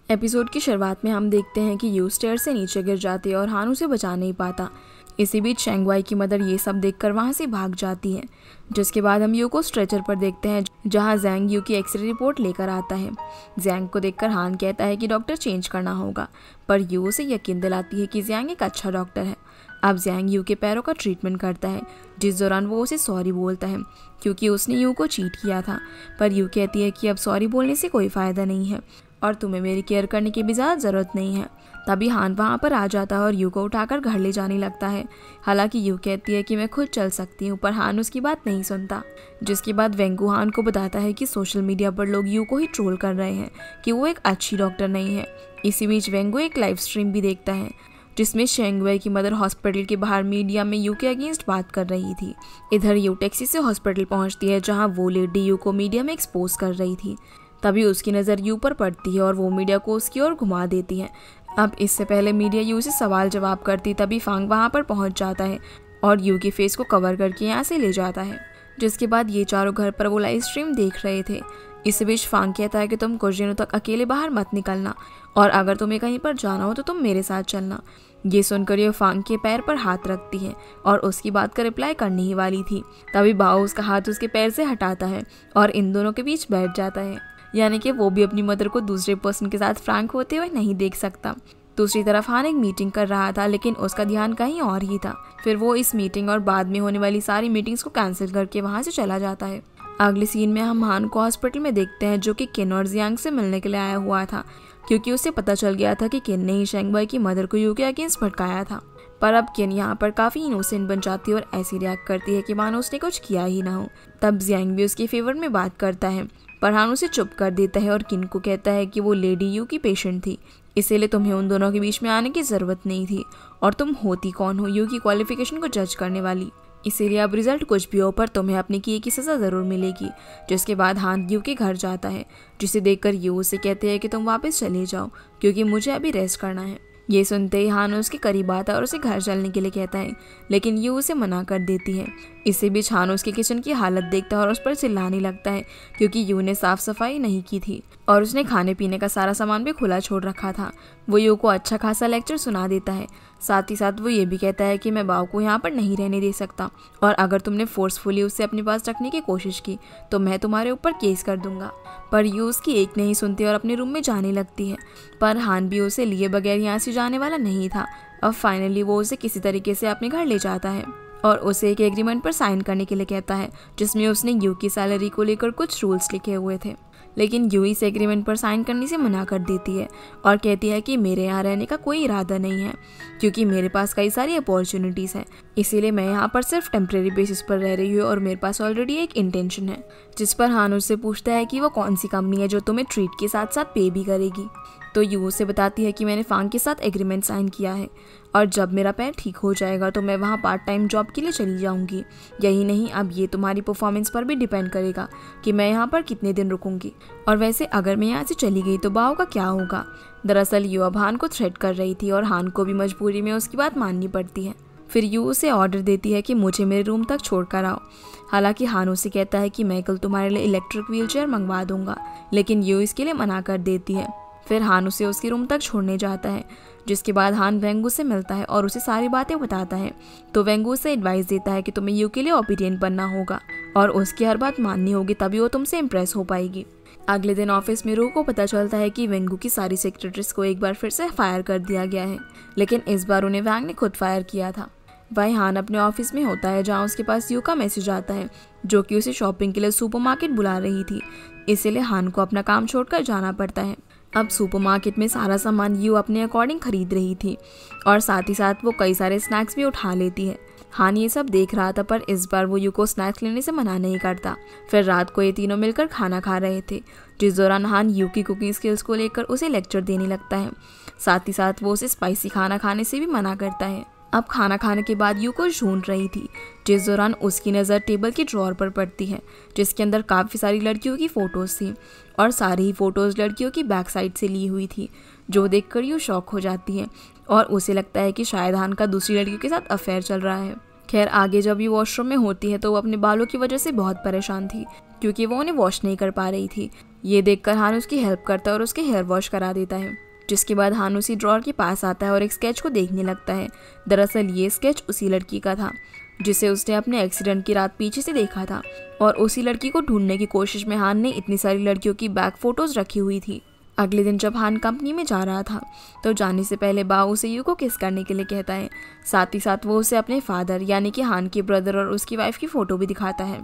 Episode की शुरुआत में हम देखते हैं कि यू स्टेयर से नीचे गिर जाती है और हान उसे बचा नहीं पाता। इसी बीच शेंगवाई की मदर ये सब देखकर वहां से भाग जाती है, जिसके बाद हम यू को स्ट्रेचर पर देखते हैं जहां जैंग यू की एक्सरे रिपोर्ट लेकर आता है। जैंग को देखकर हान कहता है कि डॉक्टर चेंज करना होगा, पर यू उसे यकीन दिलाती है कि जैंग एक अच्छा डॉक्टर है। अब जैंग यू के पैरों का ट्रीटमेंट करता है, जिस दौरान वो उसे सॉरी बोलता है क्योंकि उसने यू को चीट किया था। पर यू कहती है कि अब सॉरी बोलने से कोई फ़ायदा नहीं है और तुम्हें मेरी केयर करने की भी ज़्यादा ज़रूरत नहीं है। तभी हान वहाँ पर आ जाता है और यू को उठाकर घर ले जाने लगता है। हालांकि यू कहती है कि मैं खुद चल सकती हूँ, पर हान उसकी बात नहीं सुनता। जिसके बाद वेंगू हान को बताता है कि सोशल मीडिया पर लोग यू को ही ट्रोल कर रहे हैं कि वो एक अच्छी डॉक्टर नहीं है। इसी बीच वेंगू एक लाइव स्ट्रीम भी देखता है जिसमें शेंगवाई की मदर हॉस्पिटल के बाहर मीडिया में यू के अगेंस्ट बात कर रही थी। इधर यू टैक्सी से हॉस्पिटल पहुंचती है जहां वो लेडी यू को मीडिया में एक्सपोज कर रही थी। तभी उसकी नज़र यू पर पड़ती है और वो मीडिया को उसकी ओर घुमा देती है। अब इससे पहले मीडिया यू से सवाल जवाब करती तभी फांग वहां पर पहुंच जाता है और यू के फेस को कवर करके यहाँ से ले जाता है। जिसके बाद ये चारों घर पर वो लाइव स्ट्रीम देख रहे थे। इस बीच फांग कहता है कि तुम कुछ दिनों तक अकेले बाहर मत निकलना और अगर तुम्हें कहीं पर जाना हो तो तुम मेरे साथ चलना। ये सुनकर ये फांग के पैर पर हाथ रखती है और उसकी बात का रिप्लाई करने ही वाली थी। तभी बाओ उसका हाथ उसके पैर से हटाता है और इन दोनों के बीच बैठ जाता है, यानी कि वो भी अपनी मदर को दूसरे पर्सन के साथ फ्रैंक होते हुए नहीं देख सकता। दूसरी तरफ हान एक मीटिंग कर रहा था, लेकिन उसका ध्यान कहीं और ही था। फिर वो इस मीटिंग और बाद में होने वाली सारी मीटिंग्स को कैंसिल करके वहाँ से चला जाता है। अगले सीन में हम हान को हॉस्पिटल में देखते हैं, जो कि किन और जियांग से मिलने के लिए आया हुआ था, क्योंकि उसे पता चल गया था कि किन ने ही शेंगवाई की मदर को यू के अगेंस्ट भड़काया था। पर अब किन यहाँ पर काफ़ी इनोसेंट बन जाती है और ऐसी रिएक्ट करती है कि मानो उसने कुछ किया ही ना हो। तब जियांग भी उसके फेवर में बात करता है, पर हान उसे चुप कर देता है और किन को कहता है कि वो लेडी यू की पेशेंट थी, इसीलिए तुम्हें उन दोनों के बीच में आने की ज़रूरत नहीं थी और तुम होती कौन हो यू की क्वालिफिकेशन को जज करने वाली। इसीलिए अब रिजल्ट कुछ भी हो पर तुम्हें अपने किए की सज़ा ज़रूर मिलेगी। जिसके बाद हान यू के घर जाता है, जिसे देखकर यू उसे कहते हैं कि तुम वापस चले जाओ क्योंकि मुझे अभी रेस्ट करना है। ये सुनते ही हान उसके करीब आता है और उसे घर चलने के लिए कहता है, लेकिन यू उसे मना कर देती है। इसी बीच हान उसके किचन की हालत देखता है और उस पर चिल्लाने लगता है क्योंकि यू ने साफ सफाई नहीं की थी और उसने खाने पीने का सारा सामान भी खुला छोड़ रखा था। वो यू को अच्छा खासा लेक्चर सुना देता है। साथ ही साथ वो ये भी कहता है कि मैं बाओ को यहाँ पर नहीं रहने दे सकता और अगर तुमने फोर्सफुली उसे अपने पास रखने की कोशिश की तो मैं तुम्हारे ऊपर केस कर दूंगा। पर यू उसकी एक नहीं सुनती और अपने रूम में जाने लगती है। पर हान भी उसे लिए बगैर यहाँ से जाने वाला नहीं था। अब फाइनली वो उसे किसी तरीके से अपने घर ले जाता है और उसे एक एग्रीमेंट पर साइन करने के लिए कहता है, जिसमें उसने यू की सैलरी को लेकर कुछ रूल्स लिखे हुए थे। लेकिन यू इस एग्रीमेंट पर साइन करने से मना कर देती है और कहती है कि मेरे यहाँ रहने का कोई इरादा नहीं है क्योंकि मेरे पास कई सारी अपॉर्चुनिटीज़ हैं, इसीलिए मैं यहाँ पर सिर्फ टेम्प्रेरी बेसिस पर रह रही हूँ और मेरे पास ऑलरेडी एक इंटेंशन है। जिस पर हान उससे पूछता है कि वो कौन सी कंपनी है जो तुम्हें ट्रीट के साथ साथ पे भी करेगी। तो यू उसे बताती है कि मैंने फांग के साथ एग्रीमेंट साइन किया है और जब मेरा पैर ठीक हो जाएगा तो मैं वहाँ पार्ट टाइम जॉब के लिए चली जाऊँगी। यही नहीं, अब ये तुम्हारी परफॉर्मेंस पर भी डिपेंड करेगा कि मैं यहाँ पर कितने दिन रुकूंगी और वैसे अगर मैं यहाँ से चली गई तो बाओ का क्या होगा। दरअसल यू अब हान को थ्रेट कर रही थी और हान को भी मजबूरी में उसकी बात माननी पड़ती है। फिर यू उसे ऑर्डर देती है कि मुझे मेरे रूम तक छोड़ कर आओ। हालांकि हान उसे कहता है कि मैं कल तुम्हारे लिए इलेक्ट्रिक व्हीलचेयर मंगवा दूंगा, लेकिन यू इसके लिए मना कर देती है। फिर हान उसे उसके रूम तक छोड़ने जाता है। जिसके बाद हान वेंगू से मिलता है और उसे सारी बातें बताता है। तो वेंगू उसे एडवाइस देता है कि तुम्हें यू के लिए ओबीडिएंट बनना होगा और उसकी हर बात माननी होगी, तभी वो तुमसे इम्प्रेस हो पाएगी। अगले दिन ऑफिस में रूह को पता चलता है कि वेंगू की सारी सेक्रेटरीज को एक बार फिर से फायर कर दिया गया है, लेकिन इस बार उन्हें वैंग ने खुद फायर किया था। वही हान अपने ऑफिस में होता है जहाँ उसके पास यू का मैसेज आता है, जो कि उसे शॉपिंग के लिए सुपरमार्केट बुला रही थी। इसीलिए हान को अपना काम छोड़कर जाना पड़ता है। अब सुपरमार्केट में सारा सामान यू अपने अकॉर्डिंग खरीद रही थी और साथ ही साथ वो कई सारे स्नैक्स भी उठा लेती है। हान ये सब देख रहा था, पर इस बार वो यू को स्नैक्स लेने से मना नहीं करता। फिर रात को ये तीनों मिलकर खाना खा रहे थे, जिस दौरान हान यू की कुकिंग स्किल्स को लेकर उसे लेक्चर देने लगता है। साथ ही साथ वो उसे स्पाइसी खाना खाने से भी मना करता है। अब खाना खाने के बाद यू को ढूंढ रही थी, जिस दौरान उसकी नज़र टेबल की ड्रॉअर पर पड़ती है, जिसके अंदर काफ़ी सारी लड़कियों की फ़ोटोज़ थी और सारी ही फ़ोटोज़ लड़कियों की बैक साइड से ली हुई थी, जो देखकर यू शॉक हो जाती है और उसे लगता है कि शायद हान का दूसरी लड़कियों के साथ अफेयर चल रहा है। खैर आगे जब ये वॉशरूम में होती है तो वो अपने बालों की वजह से बहुत परेशान थी, क्योंकि वो उन्हें वॉश नहीं कर पा रही थी। ये देखकर हान उसकी हेल्प करता है और उसके हेयर वॉश करा देता है। जिसके बाद हान उसी ड्रॉअर के पास आता है और एक स्केच को देखने लगता है। दरअसल ये स्केच उसी लड़की का था जिसे उसने अपने एक्सीडेंट की रात पीछे से देखा था, और उसी लड़की को ढूंढने की कोशिश में हान ने इतनी सारी लड़कियों की बैक फोटोज रखी हुई थी। अगले दिन जब हान कंपनी में जा रहा था तो जाने से पहले बाव उसे यू को किस करने के लिए कहता है। साथ ही साथ वो उसे अपने फादर यानी कि हान के ब्रदर और उसकी वाइफ की फ़ोटो भी दिखाता है।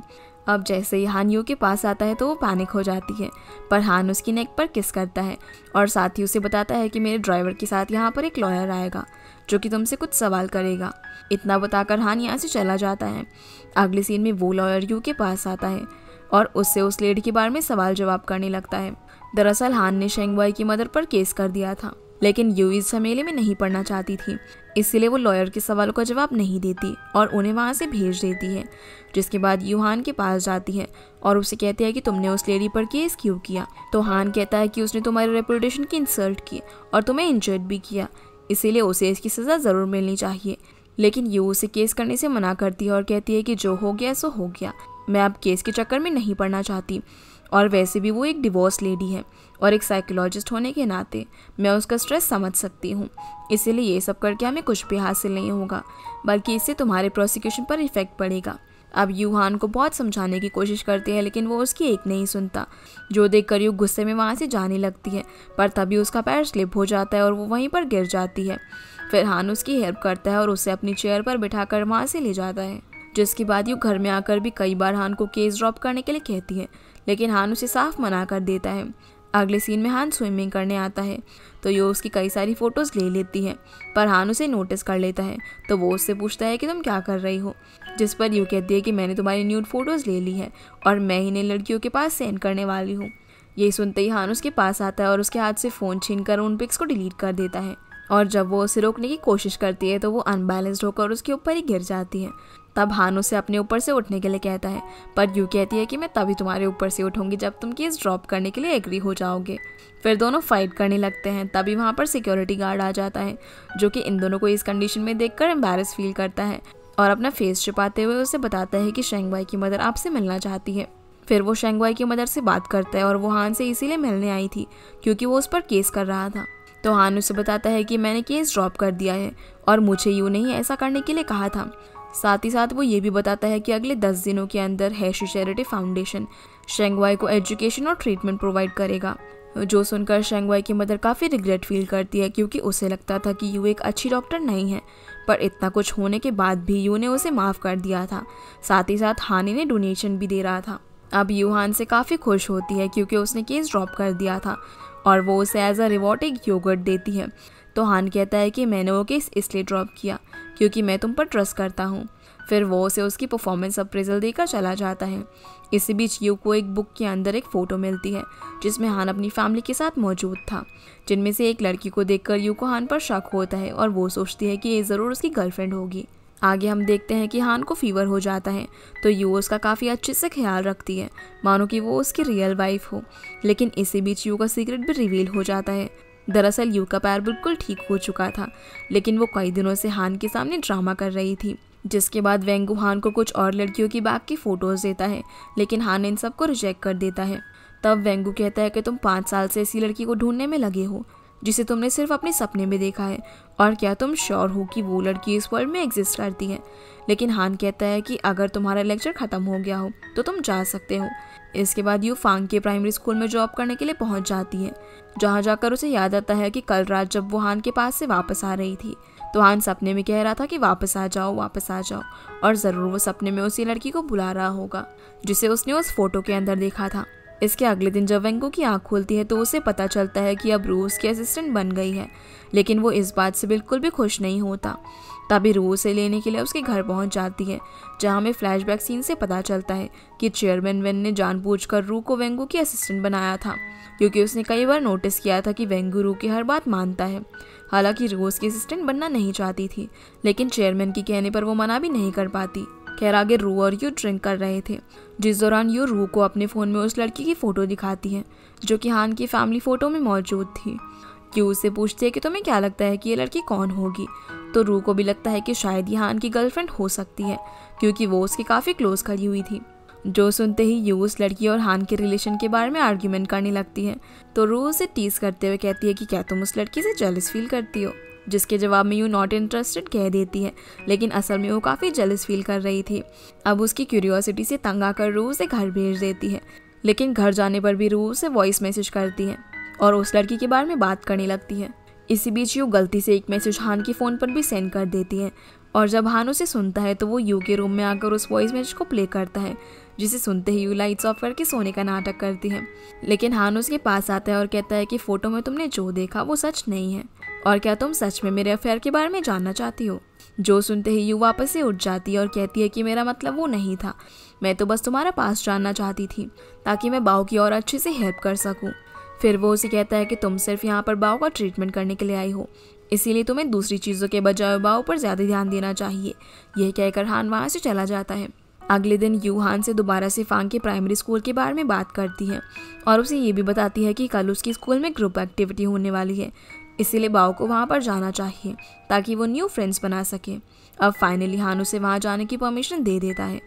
अब जैसे ही हान यू के पास आता है तो वो पैनिक हो जाती है, पर हान उसकी नेक पर किस करता है और साथ ही उसे बताता है कि मेरे ड्राइवर के साथ यहाँ पर एक लॉयर आएगा जो कि तुमसे कुछ सवाल करेगा। इतना बताकर हान यहाँ से चला जाता है। अगले सीन में वो लॉयर यू के पास आता है और उससे उस लेडी के बारे में सवाल जवाब करने लगता है। दरअसल हान ने शेंगवाई की मदर पर केस कर दिया था, लेकिन यू इस झमेले में नहीं पड़ना चाहती थी, इसलिए वो लॉयर के सवालों का जवाब नहीं देती और उन्हें वहाँ से भेज देती है। जिसके बाद यू हान के पास जाती है और उसे कहती है कि तुमने उस लेडी पर केस क्यों किया। तो हान कहता है कि उसने तुम्हारी रेपुटेशन की इंसल्ट की और तुम्हें इंजर्ड भी किया, इसीलिए उसे इसकी सज़ा ज़रूर मिलनी चाहिए। लेकिन यू उसे केस करने से मना करती है और कहती है कि जो हो गया सो हो गया, मैं अब केस के चक्कर में नहीं पड़ना चाहती, और वैसे भी वो एक डिवोर्स लेडी है और एक साइकोलॉजिस्ट होने के नाते मैं उसका स्ट्रेस समझ सकती हूँ, इसीलिए ये सब करके हमें कुछ भी हासिल नहीं होगा, बल्कि इससे तुम्हारे प्रोसिक्यूशन पर इफेक्ट पड़ेगा। अब यू हान को बहुत समझाने की कोशिश करती है, लेकिन वो उसकी एक नहीं सुनता, जो देखकर यू गुस्से में वहाँ से जाने लगती है, पर तभी उसका पैर स्लिप हो जाता है और वो वहीं पर गिर जाती है। फिर हान उसकी हेल्प करता है और उसे अपनी चेयर पर बिठाकर वहाँ से ले जाता है। जिसके बाद यू घर में आकर भी कई बार हान को केस ड्रॉप करने के लिए कहती है, लेकिन हान उसे साफ मना कर देता है। अगले सीन में हान स्विमिंग करने आता है तो यू उसकी कई सारी फ़ोटोज़ ले लेती है, पर हान उसे नोटिस कर लेता है तो वो उससे पूछता है कि तुम क्या कर रही हो, जिस पर यू कहती है कि मैंने तुम्हारी न्यूड फ़ोटोज़ ले ली है और मैं इन्हें लड़कियों के पास सेंड करने वाली हूँ। यही सुनते ही हान उसके पास आता है और उसके हाथ से फ़ोन छीनकर उन पिक्स को डिलीट कर देता है, और जब वो उसे रोकने की कोशिश करती है तो वो अनबैलेंस्ड होकर उसके ऊपर ही गिर जाती है। तब हान उसे अपने ऊपर से उठने के लिए कहता है, पर यू कहती है कि मैं तभी तुम्हारे ऊपर से उठूंगी जब तुम केस ड्रॉप करने के लिए एग्री हो जाओगे। फिर दोनों फाइट करने लगते हैं। तभी वहाँ पर सिक्योरिटी गार्ड आ जाता है, जो कि इन दोनों को इस कंडीशन में देखकर एम्बैरेस फील करता है और अपना फेस छिपाते हुए उसे बताता है कि शेंगवाई की मदर आपसे मिलना चाहती है। फिर वो शेंगवाई की मदर से बात करता है और वो हान से इसीलिए मिलने आई थी क्योंकि वो उस पर केस कर रहा था। तो हान उसे बताता है कि मैंने केस ड्रॉप कर दिया है और मुझे यू नहीं ऐसा करने के लिए कहा था। साथ ही साथ वो ये भी बताता है कि अगले 10 दिनों के अंदर हैशी चैरिटी फाउंडेशन शेंगवाई को एजुकेशन और ट्रीटमेंट प्रोवाइड करेगा। जो सुनकर शेंगवाई की मदर काफ़ी रिग्रेट फील करती है, क्योंकि उसे लगता था कि यू एक अच्छी डॉक्टर नहीं है, पर इतना कुछ होने के बाद भी यू ने उसे माफ़ कर दिया था। साथ ही साथ हान ने डोनेशन भी दे रहा था। अब यू हान से काफ़ी खुश होती है क्योंकि उसने केस ड्रॉप कर दिया था और वो उसे एज अ रिवॉर्ड एक योगर्ट देती है। तो हान कहता है कि मैंने वो केस इसलिए ड्रॉप किया क्योंकि मैं तुम पर ट्रस्ट करता हूँ। फिर वो उसे उसकी परफॉर्मेंस अप्रेजल देकर चला जाता है। इसी बीच यू को एक बुक के अंदर एक फ़ोटो मिलती है जिसमें हान अपनी फैमिली के साथ मौजूद था, जिनमें से एक लड़की को देखकर यू को हान पर शक होता है और वो सोचती है कि ये ज़रूर उसकी गर्लफ्रेंड होगी। आगे हम देखते हैं कि हान को फीवर हो जाता है तो यू उसका काफ़ी अच्छे से ख्याल रखती है, मानो कि वो उसकी रियल वाइफ हो। लेकिन इसी बीच यू का सीक्रेट भी रिवील हो जाता है। दरअसल यू का पैर बिल्कुल ठीक हो चुका था, लेकिन वो कई दिनों से हान के सामने ड्रामा कर रही थी। जिसके बाद वेंगू हान को कुछ और लड़कियों की बैक की फ़ोटोज़ देता है, लेकिन हान इन सबको रिजेक्ट कर देता है। तब वेंगू कहता है कि तुम 5 साल से ऐसी लड़की को ढूंढने में लगे हो जिसे तुमने सिर्फ अपने सपने में देखा है, और क्या तुम श्योर हो कि वो लड़की इस वर्ल्ड में एग्जिस्ट करती है। लेकिन हान कहता है कि अगर तुम्हारा लेक्चर ख़त्म हो गया हो तो तुम जा सकते हो। इसके बाद यू फांग के प्राइमरी स्कूल में जॉब करने के लिए पहुंच जाती है, जहां जाकर उसे याद आता है कि कल रात जब वो हान के पास से वापस आ रही थी तो हान सपने में कह रहा था कि वापस आ जाओ, और ज़रूर वो सपने में उसी लड़की को बुला रहा होगा जिसे उसने उस फोटो के अंदर देखा था। इसके अगले दिन जब वेंगू की आंख खुलती है तो उसे पता चलता है कि अब रू उसकी असिस्टेंट बन गई है, लेकिन वो इस बात से बिल्कुल भी खुश नहीं होता। तभी रू उसे लेने के लिए उसके घर पहुंच जाती है, जहां हमें फ्लैशबैक सीन से पता चलता है कि चेयरमैन वेन ने जानबूझकर रू को वेंगू की असिस्टेंट बनाया था, क्योंकि उसने कई बार नोटिस किया था कि वेंगू रू की हर बात मानता है। हालांकि रू उसकी असिस्टेंट बनना नहीं चाहती थी, लेकिन चेयरमैन के कहने पर वो मना भी नहीं कर पाती। खैर आगे रू और यू ड्रिंक कर रहे थे, जिस दौरान यू रू को अपने फ़ोन में उस लड़की की फ़ोटो दिखाती है जो कि हान की फैमिली फ़ोटो में मौजूद थी। यू उससे पूछती है कि तुम्हें क्या लगता है कि ये लड़की कौन होगी, तो रू को भी लगता है कि शायद ये हान की गर्लफ्रेंड हो सकती है, क्योंकि वो उसके काफ़ी क्लोज खड़ी हुई थी। जो सुनते ही यू उस लड़की और हान के रिलेशन के बारे में आर्ग्यूमेंट करने लगती है, तो रू उसे टीज करते हुए कहती है कि क्या तुम उस लड़की से जेलस फील करती हो, जिसके जवाब में यू नॉट इंटरेस्टेड कह देती है, लेकिन असल में वो काफ़ी जेलस फील कर रही थी। अब उसकी क्यूरियोसिटी से तंग आकर रू उसे घर भेज देती है, लेकिन घर जाने पर भी रू उसे वॉइस मैसेज करती है और उस लड़की के बारे में बात करने लगती है। इसी बीच यू गलती से एक मैसेज हान के फ़ोन पर भी सेंड कर देती है और जब हान उसे सुनता है तो वो यू के रूम में आकर उस वॉइस मैसेज को प्ले करता है, जिसे सुनते ही यू लाइट्स ऑफ करके सोने का नाटक करती है। लेकिन हान उसके पास आता है और कहता है कि फ़ोटो में तुमने जो देखा वो सच नहीं है, और क्या तुम सच में मेरे अफेयर के बारे में जानना चाहती हो। जो सुनते ही यू वापस से उठ जाती है और कहती है कि मेरा मतलब वो नहीं था, मैं तो बस तुम्हारा पास जानना चाहती थी ताकि मैं बाव की और अच्छे से हेल्प कर सकूं। फिर वो उसे कहता है कि तुम सिर्फ यहाँ पर बाव का ट्रीटमेंट करने के लिए आई हो, इसीलिए तुम्हें दूसरी चीज़ों के बजाय बाव पर ज़्यादा ध्यान देना चाहिए। यह कहकर हान वहाँ से चला जाता है। अगले दिन यू हान से दोबारा से फांग के प्राइमरी स्कूल के बारे में बात करती है और उसे ये भी बताती है कि कल उसकी स्कूल में ग्रुप एक्टिविटी होने वाली है, इसीलिए बाव को वहाँ पर जाना चाहिए ताकि वो न्यू फ्रेंड्स बना सके। अब फाइनली हान उसे वहाँ जाने की परमिशन दे देता है,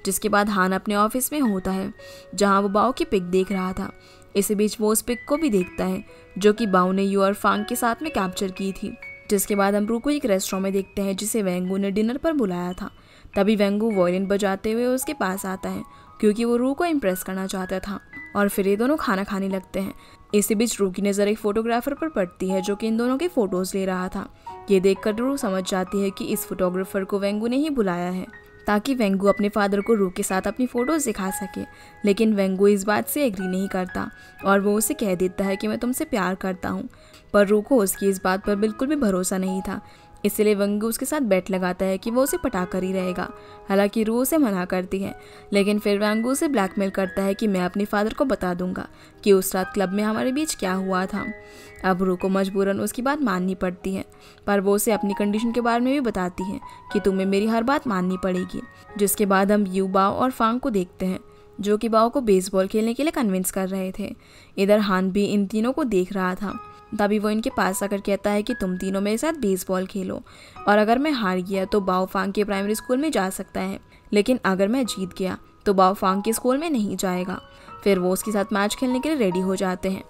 जिसके बाद हान अपने ऑफिस में होता है जहाँ वो बाव की पिक देख रहा था। इसी बीच वो उस पिक को भी देखता है जो कि बाव ने यू और फांग के साथ में कैप्चर की थी। जिसके बाद हम रू को एक रेस्टोरेंट में देखते हैं जिसे वेंगू ने डिनर पर बुलाया था। तभी वेंगू वॉयलिन बजाते हुए उसके पास आता है क्योंकि वो रू को इम्प्रेस करना चाहता था, और फिर ये दोनों खाना खाने लगते हैं। इसी बीच रू की नज़र एक फोटोग्राफर पर पड़ती है जो कि इन दोनों के फोटोज़ ले रहा था। ये देखकर रू समझ जाती है कि इस फोटोग्राफर को वेंगू ने ही बुलाया है ताकि वेंगू अपने फादर को रू के साथ अपनी फ़ोटोज़ दिखा सके। लेकिन वेंगू इस बात से एग्री नहीं करता और वो उसे कह देता है कि मैं तुमसे प्यार करता हूँ, पर रू को उसकी इस बात पर बिल्कुल भी भरोसा नहीं था। इसलिए वेंगू उसके साथ बेट लगाता है कि वो उसे पटा कर ही रहेगा। हालांकि रू उसे मना करती है, लेकिन फिर वेंगू उसे ब्लैकमेल करता है कि मैं अपने फादर को बता दूंगा कि उस रात क्लब में हमारे बीच क्या हुआ था। अब रू को मजबूरन उसकी बात माननी पड़ती है, पर वो उसे अपनी कंडीशन के बारे में भी बताती है कि तुम्हें मेरी हर बात माननी पड़ेगी। जिसके बाद हम यू, बाव और फांग को देखते हैं जो कि बाव को बेसबॉल खेलने के लिए कन्विंस कर रहे थे। इधर हान भी इन तीनों को देख रहा था। तभी वो इनके पास आकर कहता है कि तुम तीनों मेरे साथ बेसबॉल खेलो, और अगर मैं हार गया तो बाव फांग के प्राइमरी स्कूल में जा सकता है, लेकिन अगर मैं जीत गया तो बाव फांग के स्कूल में नहीं जाएगा। फिर वो उसके साथ मैच खेलने के लिए रेडी हो जाते हैं।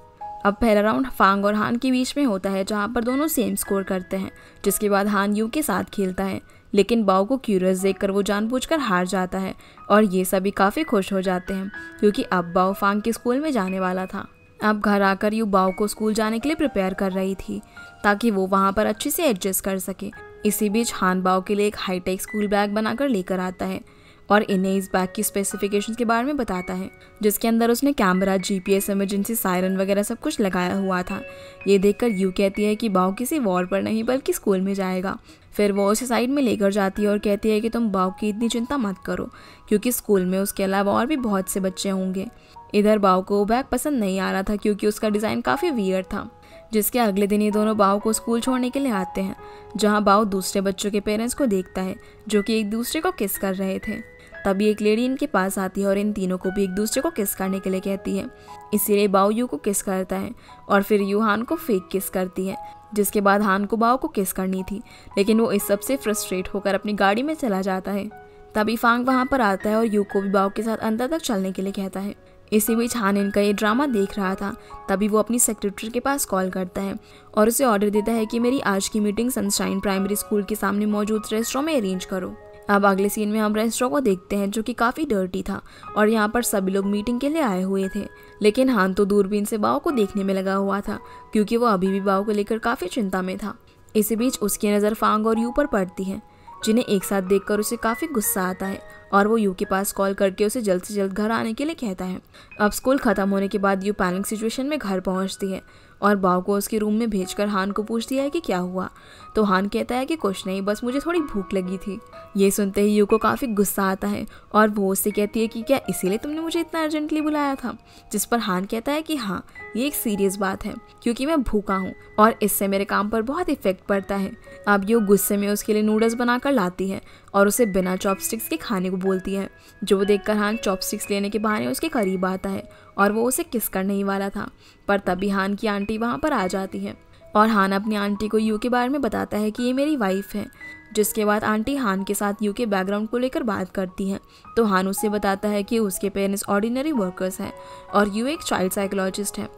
अब पहला राउंड फांग और हान के बीच में होता है जहाँ पर दोनों सेम स्कोर करते हैं। जिसके बाद हान यू के साथ खेलता है, लेकिन बाव को क्यूरियस देखकर वो जानबूझकर हार जाता है और ये सभी काफ़ी खुश हो जाते हैं क्योंकि अब बाव फांग के स्कूल में जाने वाला था। अब घर आकर यू बाव को स्कूल जाने के लिए प्रिपेयर कर रही थी ताकि वो वहाँ पर अच्छे से एडजस्ट कर सके। इसी बीच हान बाव के लिए एक हाईटेक स्कूल बैग बनाकर लेकर आता है और इन्हें इस बैग की स्पेसिफिकेशंस के बारे में बताता है, जिसके अंदर उसने कैमरा, जीपीएस, इमरजेंसी सायरन वगैरह सब कुछ लगाया हुआ था। ये देखकर यू कहती है कि बाव किसी वॉर पर नहीं बल्कि स्कूल में जाएगा। फिर वो उसे साइड में लेकर जाती है और कहती है कि तुम बाव की इतनी चिंता मत करो क्योंकि स्कूल में उसके अलावा और भी बहुत से बच्चे होंगे। इधर बाव को वो बैग पसंद नहीं आ रहा था क्योंकि उसका डिज़ाइन काफ़ी वियर्ड था। जिसके अगले दिन ये दोनों बाव को स्कूल छोड़ने के लिए आते हैं जहाँ बाव दूसरे बच्चों के पेरेंट्स को देखता है जो कि एक दूसरे को किस कर रहे थे। तभी एक लेडी इनके पास आती है और इन तीनों को भी एक दूसरे को किस करने के लिए कहती है। इसीलिए बाव यू को किस करता है और फिर यू हान को फेक किस करती है। जिसके बाद हान को बाव को किस करनी थी, लेकिन वो इस सब से फ्रस्ट्रेट होकर अपनी गाड़ी में चला जाता है। तभी फांग वहाँ पर आता है और यू को भी बाव के साथ अंदर तक चलने के लिए कहता है। इसी बीच हान इनका ये ड्रामा देख रहा था। तभी वो अपनी सेक्रेटरी के पास कॉल करता है और उसे ऑर्डर देता है कि मेरी आज की मीटिंग सनशाइन प्राइमरी स्कूल के सामने मौजूद रेस्टोरेंट में अरेंज करो। अब अगले सीन में हम रेस्टोरेंट को देखते हैं जो कि काफ़ी डर्टी था और यहाँ पर सभी लोग मीटिंग के लिए आए हुए थे। लेकिन हान तो दूरबीन से बाव को देखने में लगा हुआ था क्योंकि वो अभी भी बाव को लेकर काफ़ी चिंता में था। इसी बीच उसकी नज़र फांग और यू पर पड़ती है जिन्हें एक साथ देखकर उसे काफ़ी गुस्सा आता है और वो यू के पास कॉल करके उसे जल्द से जल्द घर आने के लिए कहता है। अब स्कूल ख़त्म होने के बाद यू पैनिक सिचुएशन में घर पहुंचती है और बाव को उसके रूम में भेजकर हान को पूछती है कि क्या हुआ। तो हान कहता है कि कुछ नहीं, बस मुझे थोड़ी भूख लगी थी। ये सुनते ही यू को काफ़ी गुस्सा आता है और वो उससे कहती है कि क्या इसीलिए तुमने मुझे इतना अर्जेंटली बुलाया था। जिस पर हान कहता है कि हाँ, ये एक सीरियस बात है क्योंकि मैं भूखा हूँ और इससे मेरे काम पर बहुत इफेक्ट पड़ता है। अब यू गुस्से में उसके लिए नूडल्स बनाकर लाती है और उसे बिना चॉपस्टिक्स के खाने को बोलती है, जो देखकर हान चॉपस्टिक्स लेने के बहाने उसके करीब आता है और वो उसे किस करने ही वाला था। पर तभी हान की आंटी वहाँ पर आ जाती है और हान अपनी आंटी को यू के बारे में बताता है कि ये मेरी वाइफ है। जिसके बाद आंटी हान के साथ यू के बैकग्राउंड को लेकर बात करती हैं। तो हान उससे बताता है कि उसके पेरेंट्स ऑर्डिनरी वर्कर्स हैं और यू एक चाइल्ड साइकोलॉजिस्ट है।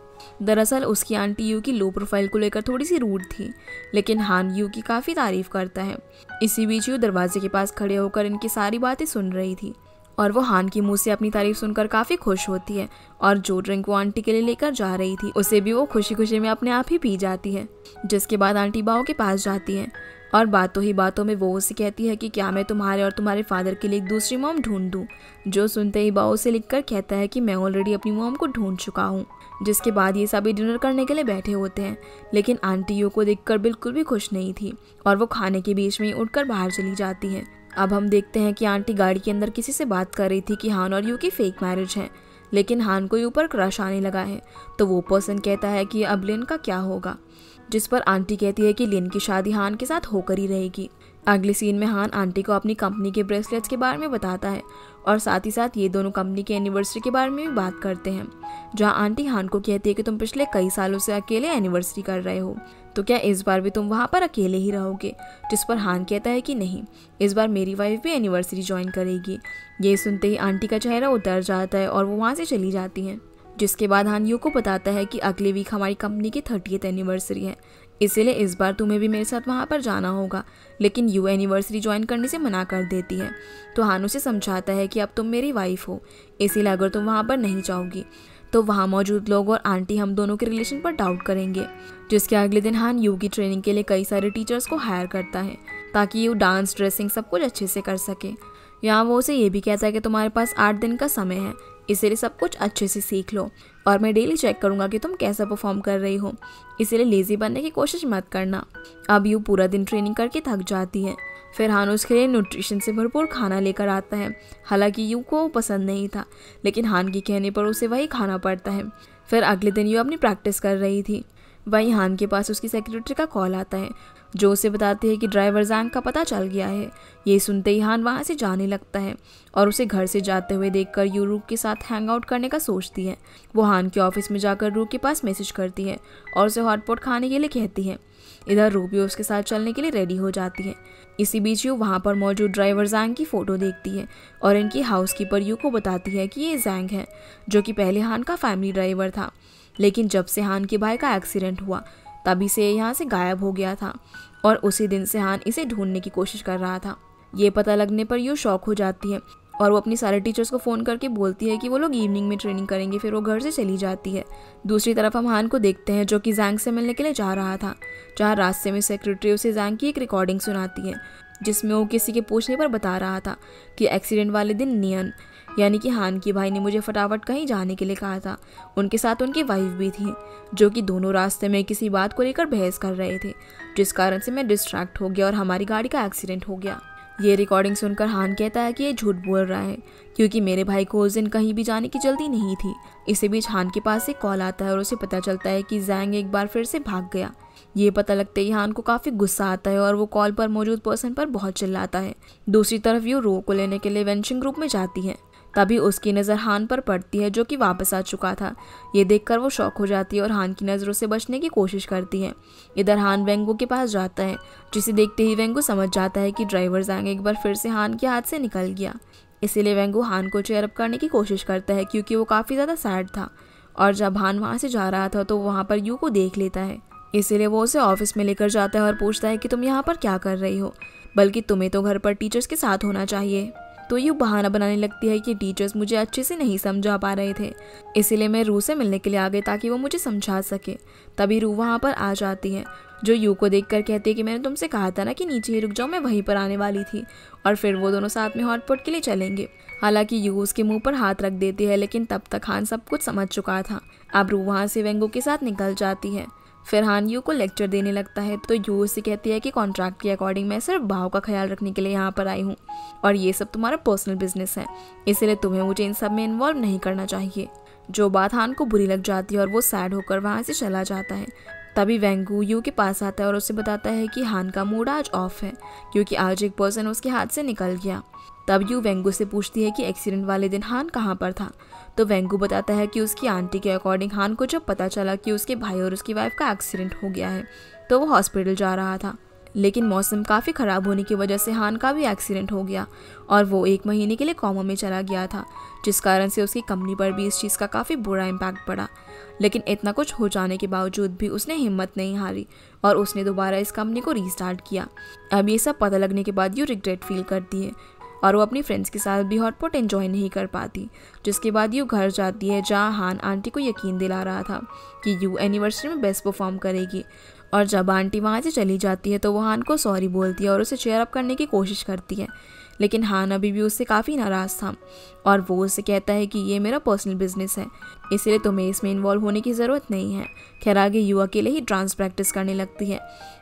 दरअसल उसकी आंटी यू की लो प्रोफाइल को लेकर थोड़ी सी रूड थी, लेकिन हान यू की काफ़ी तारीफ करता है। इसी बीच यू दरवाजे के पास खड़े होकर इनकी सारी बातें सुन रही थी और वो हान की मुंह से अपनी तारीफ सुनकर काफ़ी खुश होती है और जो ड्रिंक वो आंटी के लिए लेकर जा रही थी उसे भी वो खुशी खुशी में अपने आप ही पी जाती है। जिसके बाद आंटी बाओ के पास जाती है और बातों ही बातों में वो उसे कहती है कि क्या मैं तुम्हारे और तुम्हारे फादर के लिए एक दूसरी मॉम ढूंढ दूँ। जो सुनते ही बाओ उसे लिखकर कहता है कि मैं ऑलरेडी अपनी मॉम को ढूंढ चुका हूँ। जिसके बाद ये सभी डिनर करने के लिए बैठे होते हैं, लेकिन आंटी यू को देखकर बिल्कुल भी खुश नहीं थी और वो खाने के बीच में ही उठकर बाहर चली जाती है। अब हम देखते हैं कि आंटी गाड़ी के अंदर किसी से बात कर रही थी कि हान और यू की फेक मैरिज है, लेकिन हान को यू पर क्रश आने लगा है। तो वो पर्सन कहता है कि अब लिन का क्या होगा, जिस पर आंटी कहती है कि लिन की शादी हान के साथ होकर ही रहेगी। अगले सीन में हान आंटी को अपनी कंपनी के ब्रेसलेट्स के बारे में बताता है और साथ ही साथ ये दोनों कंपनी के एनिवर्सरी के बारे में भी बात करते हैं, जहां आंटी हान को कहती है कि तुम पिछले कई सालों से अकेले एनिवर्सरी कर रहे हो, तो क्या इस बार भी तुम वहां पर अकेले ही रहोगे। जिस पर हान कहता है कि नहीं, इस बार मेरी वाइफ भी एनिवर्सरी ज्वाइन करेगी। ये सुनते ही आंटी का चेहरा उतर जाता है और वो वहाँ से चली जाती हैं। जिसके बाद हान यू को बताता है कि अगले वीक हमारी कंपनी की 30th एनिवर्सरी है, इसीलिए इस बार तुम्हें भी मेरे साथ वहाँ पर जाना होगा। लेकिन यू एनिवर्सरी ज्वाइन करने से मना कर देती है। तो हान उसे समझाता है कि अब तुम मेरी वाइफ हो, इसीलिए अगर तुम वहाँ पर नहीं जाओगी तो वहाँ मौजूद लोग और आंटी हम दोनों के रिलेशन पर डाउट करेंगे। जिसके अगले दिन हान यू की ट्रेनिंग के लिए कई सारे टीचर्स को हायर करता है ताकि यू डांस, ड्रेसिंग सब कुछ अच्छे से कर सके। यहाँ वो उसे ये भी कहता है कि तुम्हारे पास 8 दिन का समय है, इसीलिए सब कुछ अच्छे से सीख लो और मैं डेली चेक करूँगा कि तुम कैसा परफॉर्म कर रही हो, इसीलिए लेजी बनने की कोशिश मत करना। अब यू पूरा दिन ट्रेनिंग करके थक जाती है। फिर हान उसके लिए न्यूट्रिशन से भरपूर खाना लेकर आता है। हालांकि यू को पसंद नहीं था, लेकिन हान के कहने पर उसे वही खाना पड़ता है। फिर अगले दिन यू अपनी प्रैक्टिस कर रही थी। वहीं हान के पास उसकी सेक्रेटरी का कॉल आता है जो उसे बताती है कि ड्राइवर जैंग का पता चल गया है। ये सुनते ही हान वहाँ से जाने लगता है और उसे घर से जाते हुए देखकर यू रूक के साथ हैंग आउट करने का सोचती है। वो हान के ऑफिस में जाकर रूक के पास मैसेज करती है और उसे हॉटपॉट खाने के लिए कहती है। इधर रूक भी उसके साथ चलने के लिए रेडी हो जाती है। इसी बीच यू वहाँ पर मौजूद ड्राइवर जैंग की फ़ोटो देखती है और इनकी हाउसकीपर यू को बताती है कि ये जैंग है, जो कि पहले हान का फैमिली ड्राइवर था, लेकिन जब से हान के भाई का एक्सीडेंट हुआ तभी से यहाँ से गायब हो गया था और उसी दिन से हान इसे ढूंढने की कोशिश कर रहा था। ये पता लगने पर यू शॉक हो जाती है और वो अपनी सारे टीचर्स को फ़ोन करके बोलती है कि वो लोग इवनिंग में ट्रेनिंग करेंगे। फिर वो घर से चली जाती है। दूसरी तरफ हम हान को देखते हैं जो कि जैंग से मिलने के लिए जा रहा था, जहाँ रास्ते में सेक्रेटरी उसे जैंग की एक रिकॉर्डिंग सुनाती है जिसमें वो किसी के पूछने पर बता रहा था कि एक्सीडेंट वाले दिन नियन यानी कि हान के भाई ने मुझे फटाफट कहीं जाने के लिए कहा था। उनके साथ उनकी वाइफ भी थी, जो कि दोनों रास्ते में किसी बात को लेकर बहस कर रहे थे, जिस कारण से मैं डिस्ट्रैक्ट हो गया और हमारी गाड़ी का एक्सीडेंट हो गया। ये रिकॉर्डिंग सुनकर हान कहता है कि ये झूठ बोल रहा है क्योंकि मेरे भाई को उस दिन कहीं भी जाने की जल्दी नहीं थी। इसी बीच हान के पास एक कॉल आता है और उसे पता चलता है कि जैंग एक बार फिर से भाग गया। ये पता लगते ही हान को काफ़ी गुस्सा आता है और वो कॉल पर मौजूद पर्सन पर बहुत चिल्लाता है। दूसरी तरफ यू रो को लेने के लिए वेंचिंग ग्रुप में जाती है। तभी उसकी नज़र हान पर पड़ती है जो कि वापस आ चुका था। ये देखकर वो शॉक हो जाती है और हान की नज़रों से बचने की कोशिश करती है। इधर हान वेंगू के पास जाता है, जिसे देखते ही वेंगू समझ जाता है कि ड्राइवर जैंग एक बार फिर से हान के हाथ से निकल गया। इसीलिए वेंगू हान को चेयर अप करने की कोशिश करता है क्योंकि वो काफ़ी ज़्यादा सैड था। और जब हान वहाँ से जा रहा था तो वहाँ पर यू को देख लेता है, इसीलिए वो उसे ऑफिस में लेकर जाता है और पूछता है कि तुम यहाँ पर क्या कर रही हो, बल्कि तुम्हें तो घर पर टीचर्स के साथ होना चाहिए। तो यू बहाना बनाने लगती है कि टीचर्स मुझे अच्छे से नहीं समझा पा रहे थे, इसीलिए मैं रू से मिलने के लिए आ गई ताकि वो मुझे समझा सके। तभी रू वहाँ पर आ जाती है, जो यू को देखकर कहती है कि मैंने तुमसे कहा था ना कि नीचे ही रुक जाओ, मैं वहीं पर आने वाली थी। और फिर वो दोनों साथ में हॉटपॉट के लिए चलेंगे। हालांकि यू उसके मुंह पर हाथ रख देती है, लेकिन तब तक हान सब कुछ समझ चुका था। अब रू वहाँ से वेंगू के साथ निकल जाती है। फिर हान यू को लेक्चर देने लगता है, तो यू उससे कहती है कि कॉन्ट्रैक्ट के अकॉर्डिंग मैं सिर्फ भाव का ख्याल रखने के लिए यहाँ पर आई हूँ और ये सब तुम्हारा पर्सनल बिजनेस है, इसलिए तुम्हें मुझे इन सब में इन्वॉल्व नहीं करना चाहिए। जो बात हान को बुरी लग जाती है और वो सैड होकर वहाँ से चला जाता है। तभी वेंगू यू के पास आता है और उसे बताता है कि हान का मूड आज ऑफ है क्योंकि आज एक पर्सन उसके हाथ से निकल गया। तब यू वेंगू से पूछती है कि एक्सीडेंट वाले दिन हान कहाँ पर था। तो वेंगू बताता है कि उसकी आंटी के अकॉर्डिंग हान को जब पता चला कि उसके भाई और उसकी वाइफ का एक्सीडेंट हो गया है तो वो हॉस्पिटल जा रहा था, लेकिन मौसम काफ़ी ख़राब होने की वजह से हान का भी एक्सीडेंट हो गया और वो 1 महीने के लिए कोमा में चला गया था, जिस कारण से उसकी कंपनी पर भी इस चीज़ का काफ़ी बुरा इम्पैक्ट पड़ा। लेकिन इतना कुछ हो जाने के बावजूद भी उसने हिम्मत नहीं हारी और उसने दोबारा इस कंपनी को रीस्टार्ट किया। अब ये सब पता लगने के बाद यू रिग्रेट फील करती है और वो अपनी फ्रेंड्स के साथ भी हॉटपॉट एंजॉय नहीं कर पाती, जिसके बाद यू घर जाती है जहाँ हान आंटी को यकीन दिला रहा था कि यू एनिवर्सरी में बेस्ट परफॉर्म करेगी। और जब आंटी वहाँ से चली जाती है तो वो हान को सॉरी बोलती है और उसे चेयर अप करने की कोशिश करती है, लेकिन हान अभी भी उससे काफ़ी नाराज़ था और वो उससे कहता है कि ये मेरा पर्सनल बिजनेस है, इसलिए तुम्हें इसमें इन्वॉल्व होने की ज़रूरत नहीं है। खैर आगे यू अकेले ही डांस प्रैक्टिस करने लगती है,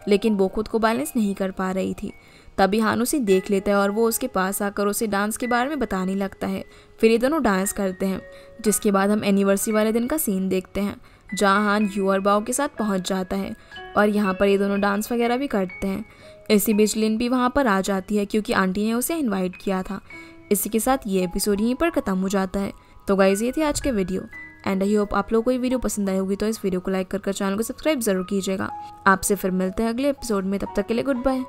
लेकिन वो खुद को बैलेंस नहीं कर पा रही थी। तभी हान उसे देख लेता है और वो उसके पास आकर उसे डांस के बारे में बताने लगता है। फिर ये दोनों डांस करते हैं, जिसके बाद हम एनिवर्सरी वाले दिन का सीन देखते हैं जहाँ हान यू और बाओ के साथ पहुँच जाता है और यहाँ पर ये दोनों डांस वगैरह भी करते हैं। इसी बीच लिन भी वहाँ पर आ जाती है क्योंकि आंटी ने उसे इनवाइट किया था। इसी के साथ ये एपिसोड यहीं पर ख़त्म हो जाता है। तो गाइस ये थे आज के वीडियो एंड आई होप आप लोगों को ये वीडियो पसंद आई होगी, तो इस वीडियो को लाइक कर चैनल को सब्सक्राइब जरूर कीजिएगा। आपसे फिर मिलते हैं अगले एपिसोड में, तब तक के लिए गुड बाय।